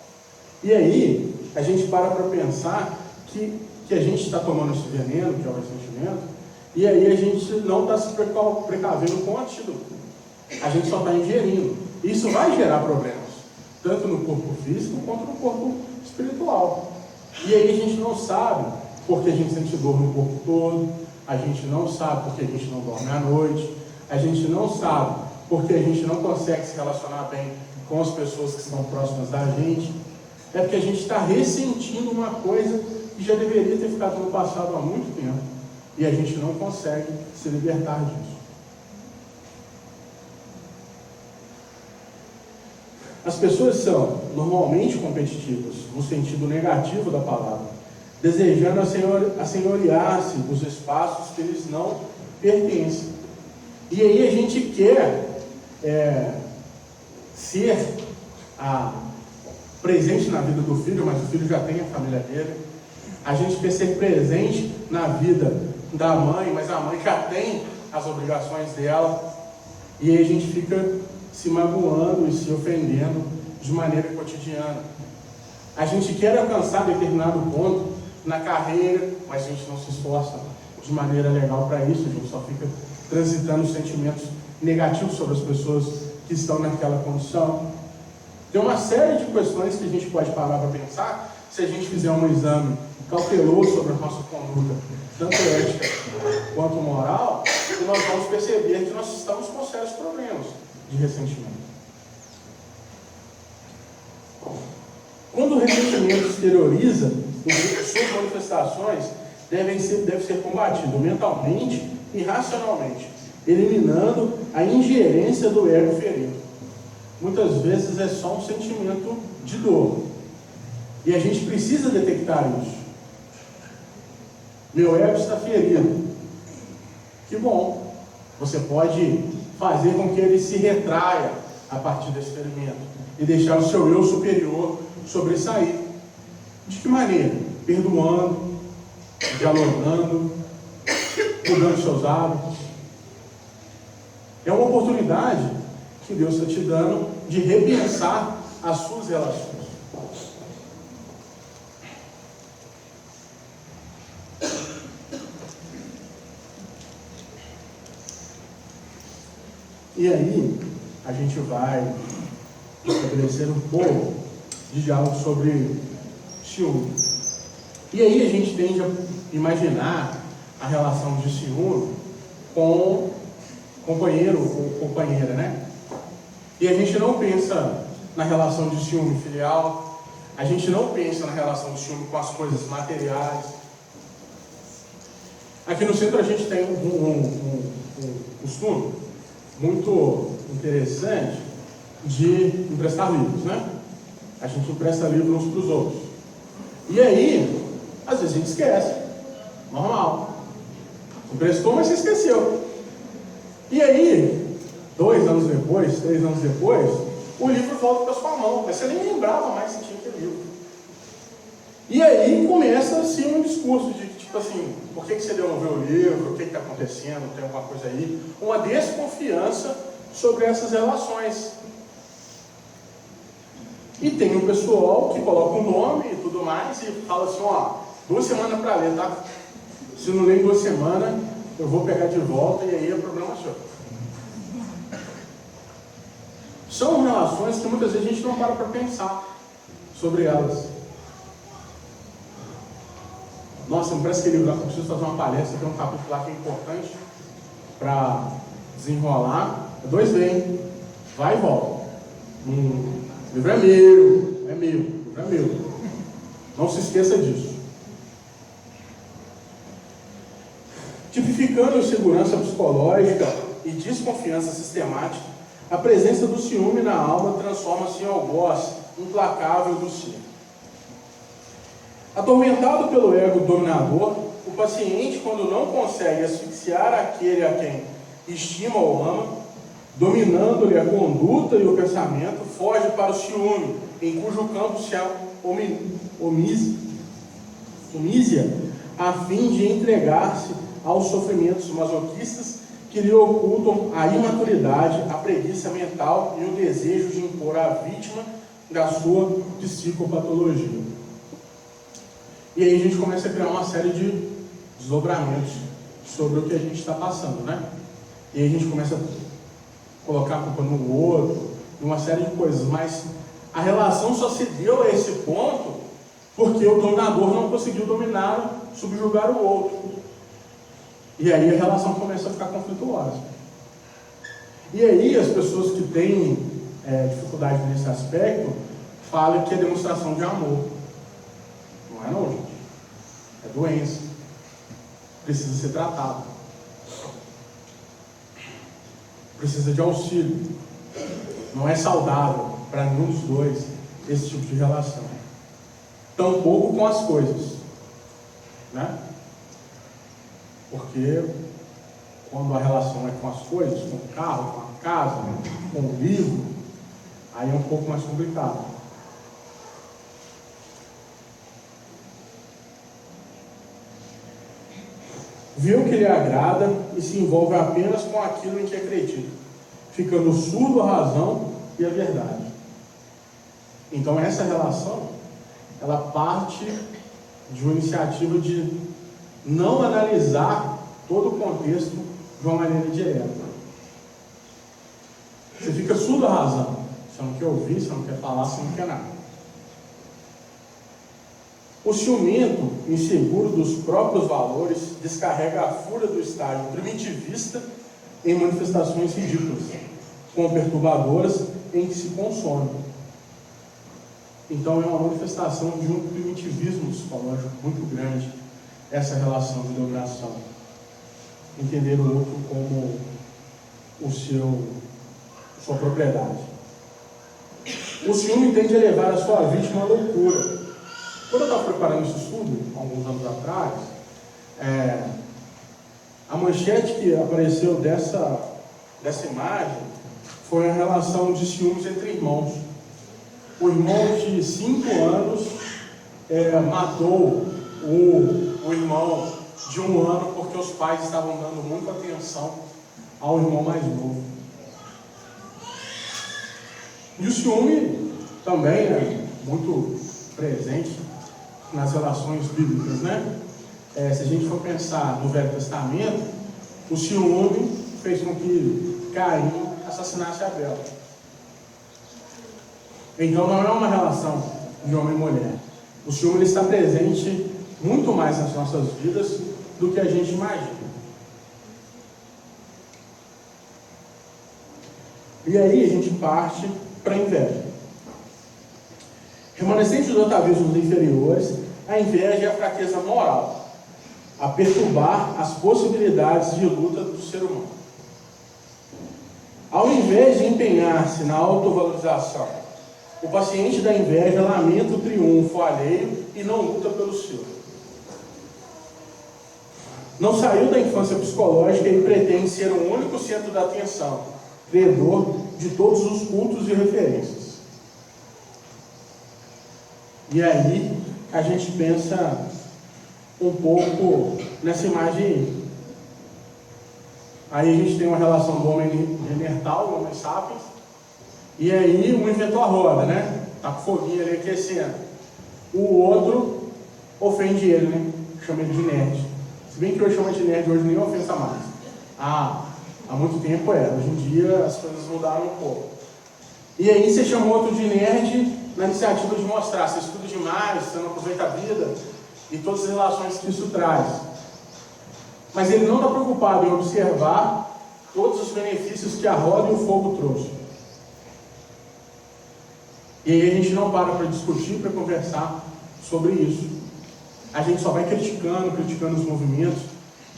E aí, a gente para pensar que a gente está tomando esse veneno, que é o ressentimento, e aí a gente não está se precavendo com o antídoto. A gente só está ingerindo. Isso vai gerar problemas, tanto no corpo físico quanto no corpo espiritual. E aí a gente não sabe porque a gente sente dor no corpo todo, a gente não sabe porque a gente não dorme à noite, a gente não sabe porque a gente não consegue se relacionar bem com as pessoas que estão próximas da gente. É porque a gente está ressentindo uma coisa que já deveria ter ficado no passado há muito tempo. E a gente não consegue se libertar disso. As pessoas são normalmente competitivas, no sentido negativo da palavra, desejando assenhorear-se dos espaços que eles não pertencem. E aí a gente quer ser presente na vida do filho, mas o filho já tem a família dele. A gente quer ser presente na vida da mãe, mas a mãe já tem as obrigações dela. E aí a gente fica se magoando e se ofendendo de maneira cotidiana. A gente quer alcançar determinado ponto na carreira, mas a gente não se esforça de maneira legal para isso. A gente só fica transitando sentimentos negativos sobre as pessoas que estão naquela condição. Tem uma série de questões que a gente pode parar para pensar se a gente fizer um exame cauteloso sobre a nossa conduta, tanto ética quanto moral, e nós vamos perceber que nós estamos com sérios problemas de ressentimento. Quando o ressentimento exterioriza, suas manifestações deve ser combatido mentalmente e racionalmente, eliminando a ingerência do ego ferido. Muitas vezes é só um sentimento de dor. E a gente precisa detectar isso. Meu ego está ferido. Que bom. Você pode fazer com que ele se retraia a partir desse ferimento e deixar o seu eu superior sobressair. De que maneira? Perdoando, dialogando, mudando seus hábitos. É uma oportunidade que Deus está te dando de repensar as suas relações. E aí, a gente vai estabelecer um pouco de diálogo sobre ciúme. E aí a gente tende a imaginar a relação de ciúme com companheiro ou companheira, né? E a gente não pensa na relação de ciúme filial, a gente não pensa na relação de ciúme com as coisas materiais. Aqui no centro a gente tem um costume muito interessante de emprestar livros, né? A gente empresta livros uns para os outros. E aí, às vezes a gente esquece. Normal. Emprestou, mas você esqueceu. E aí, 2 anos depois, 3 anos depois, o livro volta para sua mão. Mas você nem lembrava mais se tinha aquele livro. E aí começa assim um discurso de tipo assim, por que você devolveu o livro? O que está acontecendo? Tem alguma coisa aí? Uma desconfiança sobre essas relações. E tem um pessoal que coloca um nome e tudo mais e fala assim, ó, 2 semanas para ler, tá? Se não ler em 2 semanas, eu vou pegar de volta e aí é problema seu. são relações que muitas vezes a gente não para pensar sobre elas. Nossa, me parece que livro lá que eu preciso fazer uma palestra, tem um capítulo lá que é importante para desenrolar. É 2D, hein? Vai e volta. O livro é meu, o livro é meu. Não se esqueça disso. Tipificando insegurança psicológica e desconfiança sistemática, a presença do ciúme na alma transforma-se em algoz implacável do ser. Atormentado pelo ego dominador, o paciente, quando não consegue asfixiar aquele a quem estima ou ama, dominando-lhe a conduta e o pensamento, foge para o ciúme, em cujo campo se omisia, a fim de entregar-se aos sofrimentos masoquistas que lhe ocultam a imaturidade, a preguiça mental e o desejo de impor à vítima da sua psicopatologia. E aí a gente começa a criar uma série de desdobramentos sobre o que a gente está passando, né? E aí a gente começa a colocar a culpa no outro, uma série de coisas, mas a relação só se deu a esse ponto porque o dominador não conseguiu dominar, subjugar o outro. E aí a relação começa a ficar conflituosa. E aí as pessoas que têm dificuldade nesse aspecto falam que é demonstração de amor. Não é não, gente. É doença. Precisa ser tratado. Precisa de auxílio. Não é saudável para nenhum dos dois esse tipo de relação. Tampouco com as coisas, né? Porque quando a relação é com as coisas, com o carro, com a casa, com o livro, aí é um pouco mais complicado. Vê o que lhe agrada e se envolve apenas com aquilo em que acredita, ficando surdo à razão e à verdade. Então essa relação, ela parte de uma iniciativa de não analisar todo o contexto de uma maneira direta. Você fica surdo à razão. Você não quer ouvir, você não quer falar, você não quer nada. O ciumento, inseguro dos próprios valores, descarrega a fúria do estágio primitivista em manifestações ridículas, como perturbadoras em que se consome. Então é uma manifestação de um primitivismo psicológico muito grande, essa relação de dominação. Entender o outro como sua propriedade. O ciúme tende a levar a sua vítima à loucura. Quando eu estava preparando esse estudo, alguns anos atrás, a manchete que apareceu dessa imagem foi a relação de ciúmes entre irmãos. O irmão de 5 anos matou o irmão de 1 ano porque os pais estavam dando muita atenção ao irmão mais novo. E o ciúme também é muito presente nas relações bíblicas, né? Se a gente for pensar no Velho Testamento, o ciúme fez com que Caim assassinasse Abel. Então não é uma relação de homem e mulher. O ciúme ele está presente muito mais nas nossas vidas do que a gente imagina. E aí a gente parte para a inveja. Remanescente dos atavismos inferiores, a inveja é a fraqueza moral, a perturbar as possibilidades de luta do ser humano. Ao invés de empenhar-se na autovalorização, o paciente da inveja lamenta o triunfo alheio e não luta pelo seu. Não saiu da infância psicológica e pretende ser o único centro da atenção, credor de todos os cultos e referências. E aí a gente pensa um pouco nessa imagem aí. Aí a gente tem uma relação do homem neandertal, o homem sapiens, e aí um inventou a roda, né? Tá com foguinho ali aquecendo. O outro ofende ele, né? Chama ele de nerd. Se bem que eu chamo de nerd hoje nem ofensa mais. Há muito tempo era. Hoje em dia as coisas mudaram um pouco. E aí você chamou outro de nerd na iniciativa de mostrar, você estuda demais, você não aproveita a vida e todas as relações que isso traz. Mas ele não está preocupado em observar todos os benefícios que a roda e o fogo trouxe. E aí a gente não para discutir, para conversar sobre isso. A gente só vai criticando os movimentos,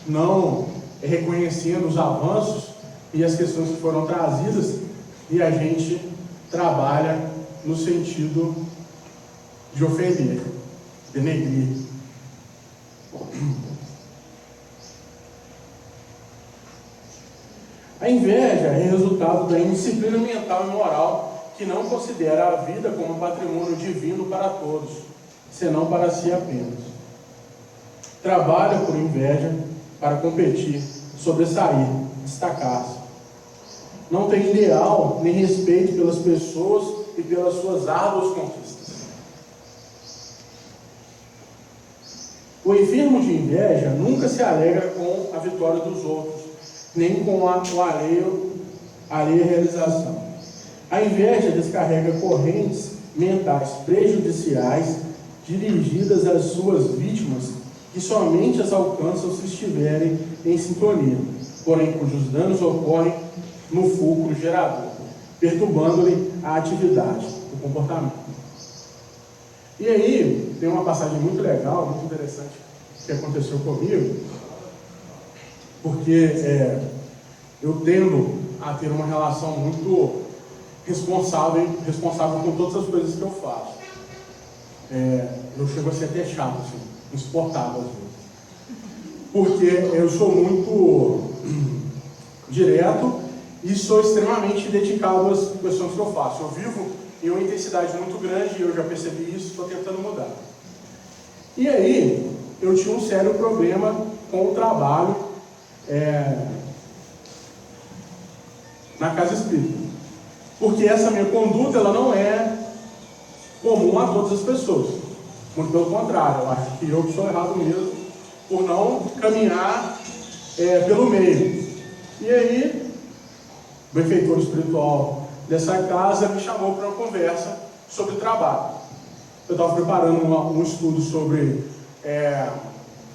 não reconhecendo os avanços e as questões que foram trazidas, e a gente trabalha no sentido de ofender, denegrir. A inveja é resultado da indisciplina mental e moral que não considera a vida como um patrimônio divino para todos, senão para si apenas. Trabalha por inveja para competir, sobressair, destacar-se. Não tem ideal nem respeito pelas pessoas e pelas suas árduas conquistas. O enfermo de inveja nunca se alegra com a vitória dos outros, nem com a alheia realização. A inveja descarrega correntes mentais prejudiciais dirigidas às suas vítimas, que somente as alcançam se estiverem em sintonia, porém cujos danos ocorrem no fulcro gerador, perturbando-lhe a atividade, o comportamento. E aí, tem uma passagem muito legal, muito interessante, que aconteceu comigo, porque eu tendo a ter uma relação muito responsável com todas as coisas que eu faço. Eu chego a ser até chato, assim, insuportável às vezes. Porque eu sou muito direto e sou extremamente dedicado às questões que eu faço. Eu vivo em uma intensidade muito grande e eu já percebi isso, estou tentando mudar. E aí, eu tinha um sério problema com o trabalho na casa espírita. Porque essa minha conduta, ela não é comum a todas as pessoas. Muito pelo contrário, eu acho que eu sou errado mesmo por não caminhar pelo meio. E aí, o benfeitor espiritual dessa casa me chamou para uma conversa sobre trabalho. Eu estava preparando um estudo sobre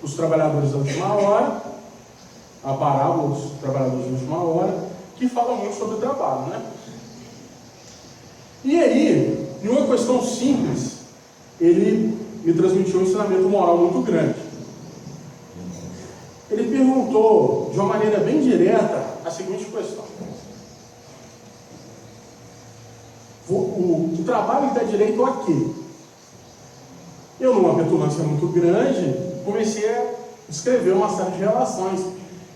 os trabalhadores da última hora, a parábola dos trabalhadores da última hora, que fala muito sobre o trabalho, né? E aí, em uma questão simples, ele me transmitiu um ensinamento moral muito grande. Ele perguntou, de uma maneira bem direta, a seguinte questão: o trabalho dá direito a quê? Eu, numa petulância muito grande, comecei a descrever uma série de relações,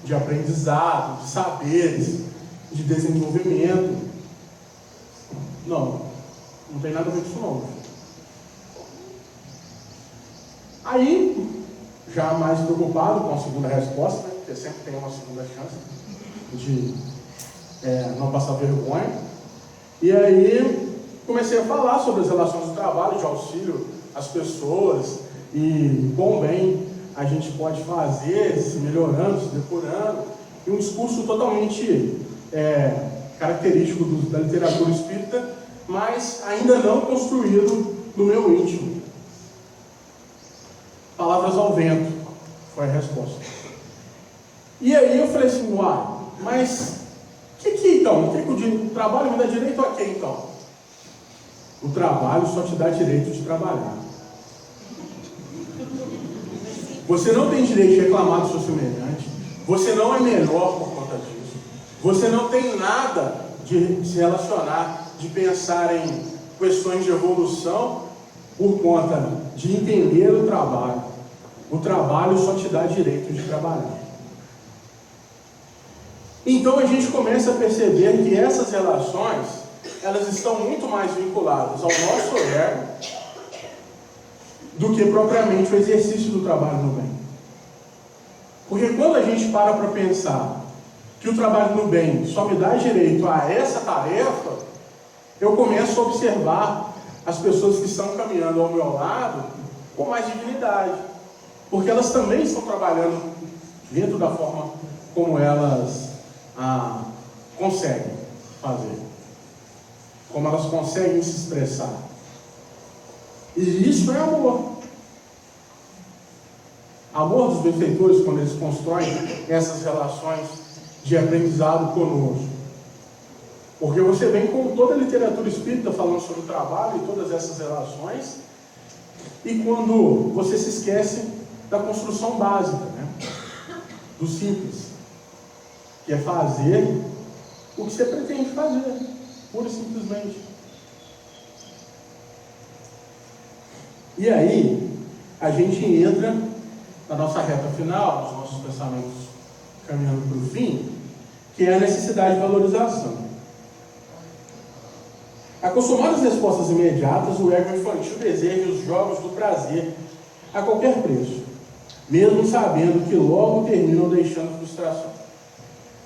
de aprendizado, de saberes, de desenvolvimento. Não tem nada a ver com isso não. Aí, já mais preocupado com a segunda resposta, né, porque sempre tem uma segunda chance de não passar vergonha. E aí, comecei a falar sobre as relações do trabalho, de auxílio às pessoas, e quão bem a gente pode fazer, se melhorando, se depurando, e um discurso totalmente característico da literatura espírita, mas ainda não construído no meu íntimo. Palavras ao vento, foi a resposta. E aí eu falei assim, mas o trabalho me dá direito a quê então? O trabalho só te dá direito de trabalhar. Você não tem direito de reclamar do seu semelhante, você não é melhor por conta disso, você não tem nada de se relacionar, de pensar em questões de evolução por conta de entender o trabalho. O trabalho só te dá direito de trabalhar. Então a gente começa a perceber que essas relações, elas estão muito mais vinculadas ao nosso ego do que propriamente o exercício do trabalho no bem. Porque quando a gente para pensar que o trabalho no bem só me dá direito a essa tarefa, eu começo a observar as pessoas que estão caminhando ao meu lado com mais dignidade, porque elas também estão trabalhando dentro da forma como elas conseguem fazer. como elas conseguem se expressar. E isso é amor. Amor dos benfeitores, quando eles constroem essas relações de aprendizado conosco. Porque você vem com toda a literatura espírita falando sobre o trabalho e todas essas relações, e quando você se esquece da construção básica, né? Do simples, que é fazer o que você pretende fazer, pura e simplesmente. E aí, a gente entra na nossa reta final, nos nossos pensamentos caminhando para o fim, que é a necessidade de valorização. Acostumado às respostas imediatas, o ego infantil deseja os jogos do prazer a qualquer preço, mesmo sabendo que logo terminam deixando frustração,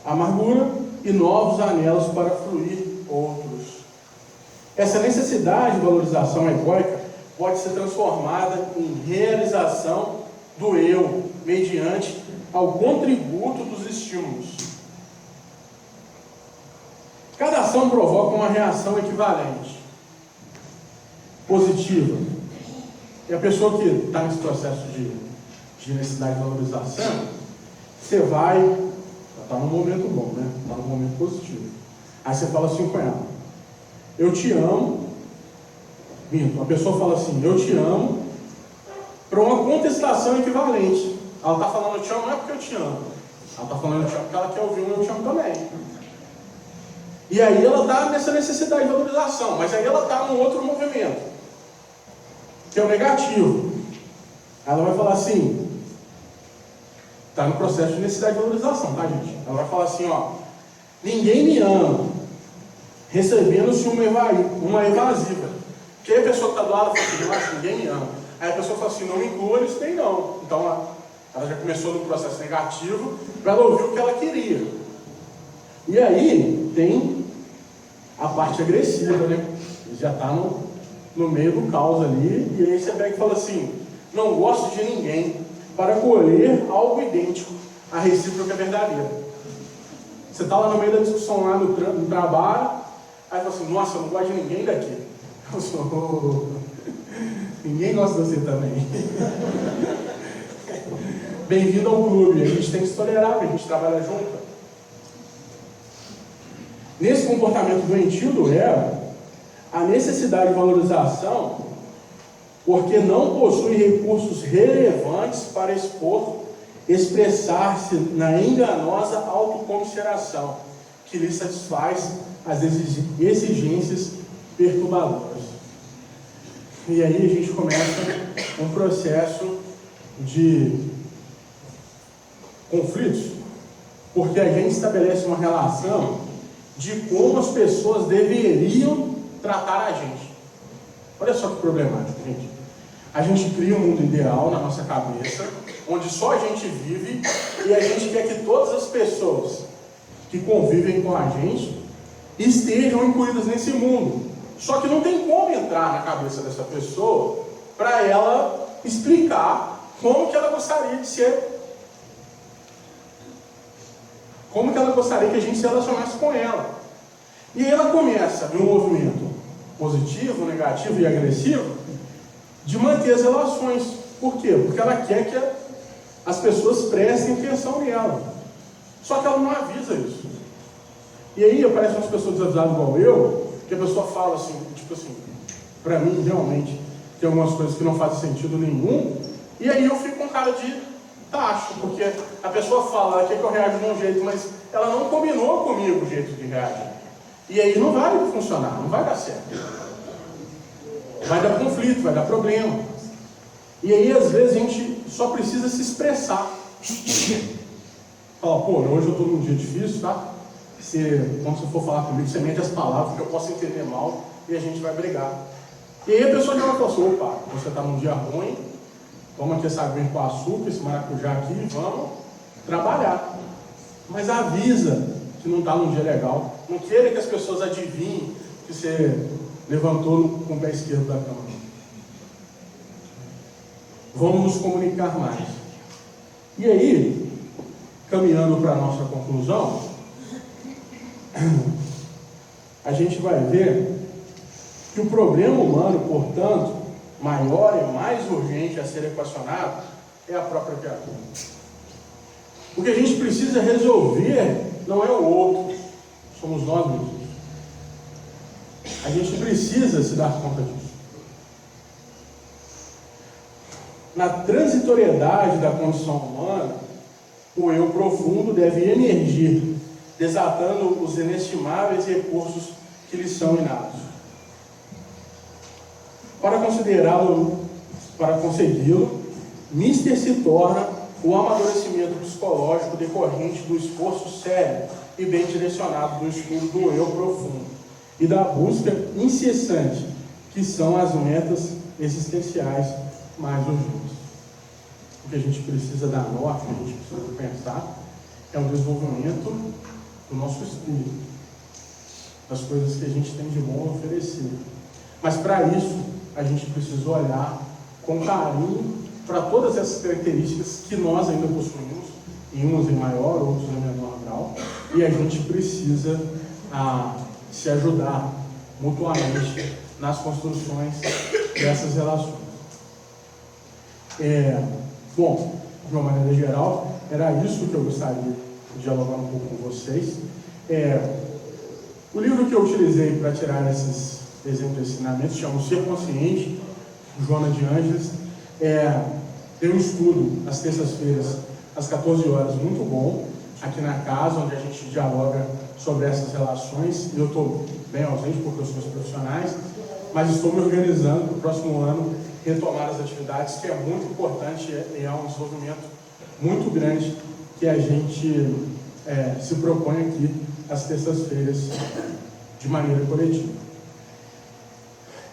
amargura e novos anelos para fluir outros. Essa necessidade de valorização egóica pode ser transformada em realização do eu, mediante ao contributo dos estímulos. Cada ação provoca uma reação equivalente, positiva. E a pessoa que está nesse processo de necessidade de valorização, você vai, está num momento bom, né? Está num momento positivo. Aí você fala assim com ela: eu te amo. A pessoa fala assim: eu te amo, para uma contestação equivalente. Ela está falando eu te amo não é porque eu te amo. Ela está falando eu te amo porque ela quer ouvir um eu te amo também. E aí ela está nessa necessidade de valorização, mas aí ela está num outro movimento, que é o negativo. Ela vai falar assim, está no processo de necessidade de valorização, tá, gente? Ela vai falar assim, ó: ninguém me ama, recebendo-se uma evasiva. Porque aí a pessoa que está do lado fala assim: nossa, ninguém me ama. Aí a pessoa fala assim: não me inclua, eles têm não. Então ela já começou no processo negativo para ela ouvir o que ela queria. E aí tem a parte agressiva, né? Já está no meio do caos ali. E aí você pega e fala assim: não gosto de ninguém, para colher algo idêntico. A recíproca é verdadeira. Você está lá no meio da discussão lá no trabalho, aí fala assim: nossa, eu não gosto de ninguém daqui. Eu sou... Ninguém gosta de você também. Bem-vindo ao clube. A gente tem que se tolerar, porque a gente trabalha junto. Nesse comportamento doentio do ego, a necessidade de valorização, porque não possui recursos relevantes para expressar-se na enganosa autocomiseração, que lhe satisfaz as exigências perturbadoras. E aí a gente começa um processo de conflitos, porque a gente estabelece uma relação de como as pessoas deveriam tratar a gente. Olha só que problemático, gente. A gente cria um mundo ideal na nossa cabeça, onde só a gente vive, e a gente quer que todas as pessoas que convivem com a gente estejam incluídas nesse mundo. Só que não tem como entrar na cabeça dessa pessoa para ela explicar como que ela gostaria de ser, como que ela gostaria que a gente se relacionasse com ela. E aí ela começa um movimento positivo, negativo e agressivo de manter as relações. Por quê? Porque ela quer que as pessoas prestem atenção nela. Só que ela não avisa isso. E aí aparecem umas pessoas desavisadas igual eu, que a pessoa fala assim, tipo assim, pra mim realmente tem algumas coisas que não fazem sentido nenhum, e aí eu fico com cara de tacho, porque a pessoa fala, ela quer que eu reaja de um jeito, mas ela não combinou comigo o jeito de reagir. E aí não vai funcionar, não vai dar certo. Vai dar conflito, vai dar problema. E aí às vezes a gente só precisa se expressar. Fala: pô, hoje eu estou num dia difícil, tá? Quando você for falar comigo, você mente as palavras, que eu posso entender mal, e a gente vai brigar. E aí a pessoa já vai falar assim: opa, você está num dia ruim, toma aqui essa aguinha com açúcar, esse maracujá aqui, e vamos trabalhar. Mas avisa que não está num dia legal. Não queira que as pessoas adivinhem que você levantou com o pé esquerdo da cama. Vamos nos comunicar mais. E aí, caminhando para a nossa conclusão, a gente vai ver que o problema humano, portanto, maior e mais urgente a ser equacionado é a própria criatura. O que a gente precisa resolver não é o outro, somos nós mesmos. A gente precisa se dar conta disso. Na transitoriedade da condição humana, o eu profundo deve emergir, desatando os inestimáveis recursos que lhe são inatos. Para consegui-lo, Mister se torna o amadurecimento psicológico decorrente do esforço sério e bem direcionado do estudo do eu profundo e da busca incessante, que são as metas existenciais mais urgentes. O que a gente precisa dar norte, o que a gente precisa pensar, é o desenvolvimento do nosso espírito, das coisas que a gente tem de bom a oferecer. Mas para isso, a gente precisa olhar com carinho para todas essas características que nós ainda possuímos, em uns em maior, outros em menor grau, e a gente precisa se ajudar mutuamente nas construções dessas relações. Bom, de uma maneira geral, era isso que eu gostaria de dialogar um pouco com vocês. O livro que eu utilizei para tirar esses exemplos de ensinamentos chama Ser Consciente, Joana de Ângeles. Tem um estudo às terças-feiras, às 14 horas, muito bom, aqui na casa, onde a gente dialoga sobre essas relações. Eu estou bem ausente por questões profissionais, mas estou me organizando para o próximo ano retomar as atividades, que é muito importante e é um desenvolvimento muito grande que a gente se propõe aqui às terças-feiras de maneira coletiva.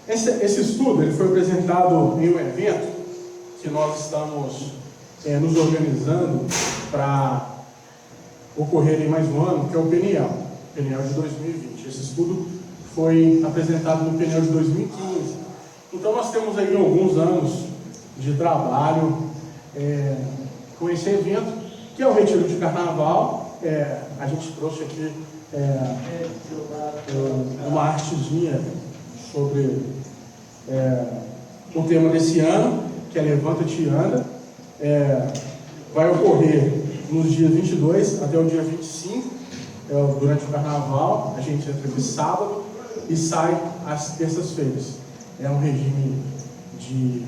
Esse estudo ele foi apresentado em um evento que nós estamos nos organizando para ocorrer em mais um ano, que é o PNL de 2020. Esse estudo foi apresentado no PNL de 2015. Então nós temos aí alguns anos de trabalho com esse evento, que é o Retiro de Carnaval. A gente trouxe aqui uma artezinha sobre o tema desse ano, que é Levanta-te e Anda. Vai ocorrer nos dias 22 até o dia 25, durante o Carnaval. A gente entra de sábado e sai às terças-feiras. É um regime de...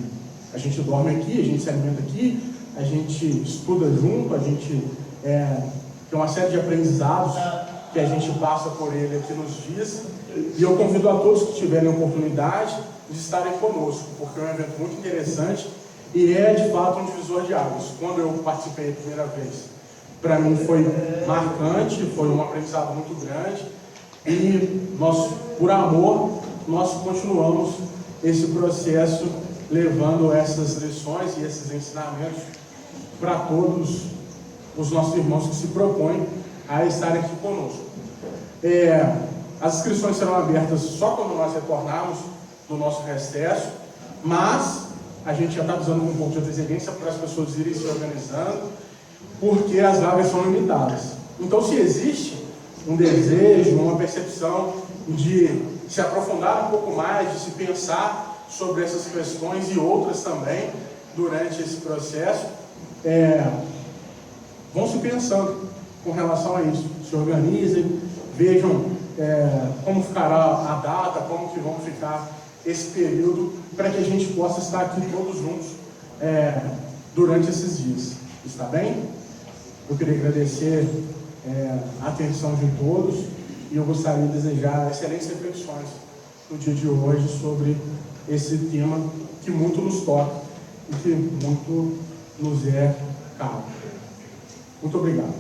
A gente dorme aqui, a gente se alimenta aqui, a gente estuda junto, a gente tem uma série de aprendizados que a gente passa por ele aqui nos dias. E eu convido a todos que tiverem a oportunidade de estarem conosco, porque é um evento muito interessante e é de fato um divisor de águas. Quando eu participei a primeira vez, para mim foi marcante, foi um aprendizado muito grande, e nós, por amor, nós continuamos esse processo levando essas lições e esses ensinamentos para todos os nossos irmãos que se propõem a estar aqui conosco. As inscrições serão abertas só quando nós retornarmos do nosso recesso, mas a gente já está avisando com um pouco de antecedência para as pessoas irem se organizando, porque as vagas são limitadas. Então, se existe um desejo, uma percepção de se aprofundar um pouco mais, de se pensar sobre essas questões e outras também durante esse processo, vão se pensando com relação a isso. Se organizem, vejam como ficará a data, como que vão ficar esse período, para que a gente possa estar aqui todos juntos durante esses dias. Está bem? Eu queria agradecer a atenção de todos e eu gostaria de desejar excelentes reflexões no dia de hoje sobre esse tema que muito nos toca e que muito nos é caro. Muito obrigado.